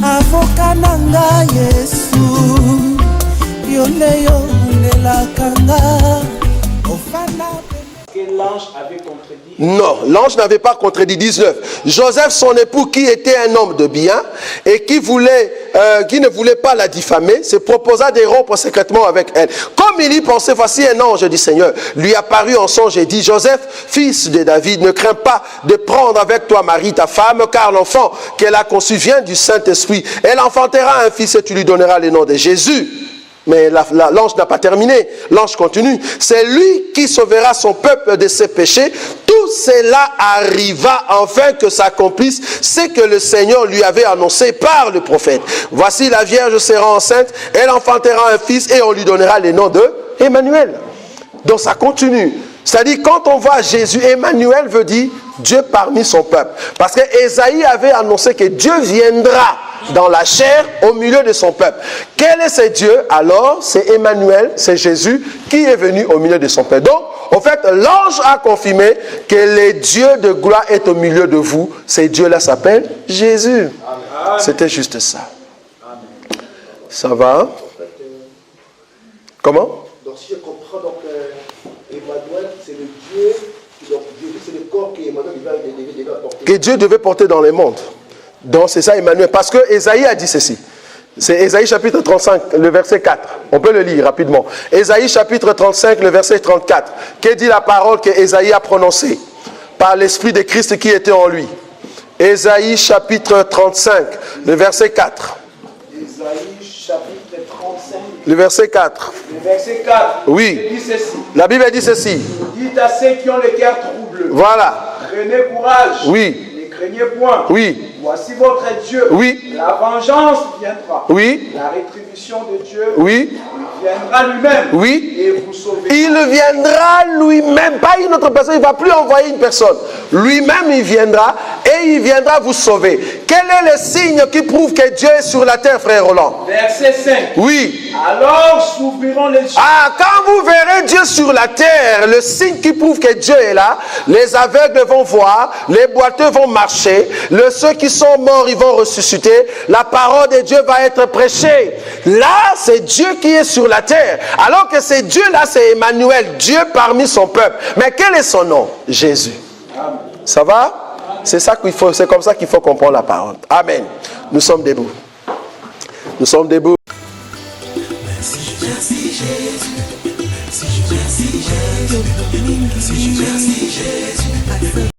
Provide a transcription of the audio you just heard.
avocat nanga Yesu yoleyo nelakanga ofana. Que l'ange avait contredit. Non, l'ange n'avait pas contredit. 19. Joseph, son époux, qui était un homme de bien et qui ne voulait pas la diffamer, se proposa de rompre secrètement avec elle. Comme il y pensait, voici un ange du Seigneur lui apparut en songe et dit: Joseph, fils de David, ne crains pas de prendre avec toi Marie, ta femme, car l'enfant qu'elle a conçu vient du Saint-Esprit. Elle enfantera un fils et tu lui donneras le nom de Jésus. Mais l'ange n'a pas terminé. L'ange continue. C'est lui qui sauvera son peuple de ses péchés. Tout cela arriva afin que s'accomplisse ce que le Seigneur lui avait annoncé par le prophète. Voici, la Vierge sera enceinte, elle enfantera un fils et on lui donnera le nom de Emmanuel. Donc ça continue. C'est-à-dire, quand on voit Jésus, Emmanuel veut dire Dieu parmi son peuple. Parce que Ésaïe avait annoncé que Dieu viendra dans la chair au milieu de son peuple. Quel est ce Dieu? Alors, c'est Emmanuel, c'est Jésus qui est venu au milieu de son peuple. Donc, en fait, l'ange a confirmé que le Dieu de gloire est au milieu de vous. Ce Dieu-là s'appelle Jésus. C'était juste ça. Ça va? Comment? Donc, si je comprends, donc, Emmanuel, c'est le Dieu, donc Jésus, c'est le corps qu'Emmanuel devait apporter. Que Dieu devait porter dans le monde. Donc c'est ça Emmanuel. Parce que Ésaïe a dit ceci. C'est Ésaïe chapitre 35, le verset 4. On peut le lire rapidement. Ésaïe chapitre 35, le verset 34. Que dit la parole que Ésaïe a prononcée par l'Esprit de Christ qui était en lui? Ésaïe chapitre 35, le verset 4. Ésaïe chapitre 35. Le verset 4. Le verset 4. Oui. Il dit ceci. La Bible dit ceci. Dites à ceux qui ont le cœur trouble. Voilà. Prenez courage. Oui. Ne craignez point. Oui. Voici votre Dieu. Oui. La vengeance viendra. Oui. La rétribution de Dieu. Oui. Il viendra lui-même. Oui. Et vous sauver. Il viendra lui-même, pas une autre personne. Il ne va plus envoyer une personne. Lui-même, il viendra et il viendra vous sauver. Quel est le signe qui prouve que Dieu est sur la terre, frère Roland? Verset 5. Oui. Alors s'ouvriront les yeux. Ah, quand vous verrez Dieu sur la terre, le signe qui prouve que Dieu est là, les aveugles vont voir, les boiteux vont marcher, ceux qui sont morts, ils vont ressusciter, la parole de Dieu va être prêchée. Là, c'est Dieu qui est sur la terre. Alors que c'est Dieu-là, c'est Emmanuel, Dieu parmi son peuple. Mais quel est son nom? Jésus. Amen. Ça va? C'est ça qu'il faut, c'est comme ça qu'il faut comprendre la parole. Amen. Nous sommes debout. Nous sommes debout. Merci Jésus. Merci Jésus.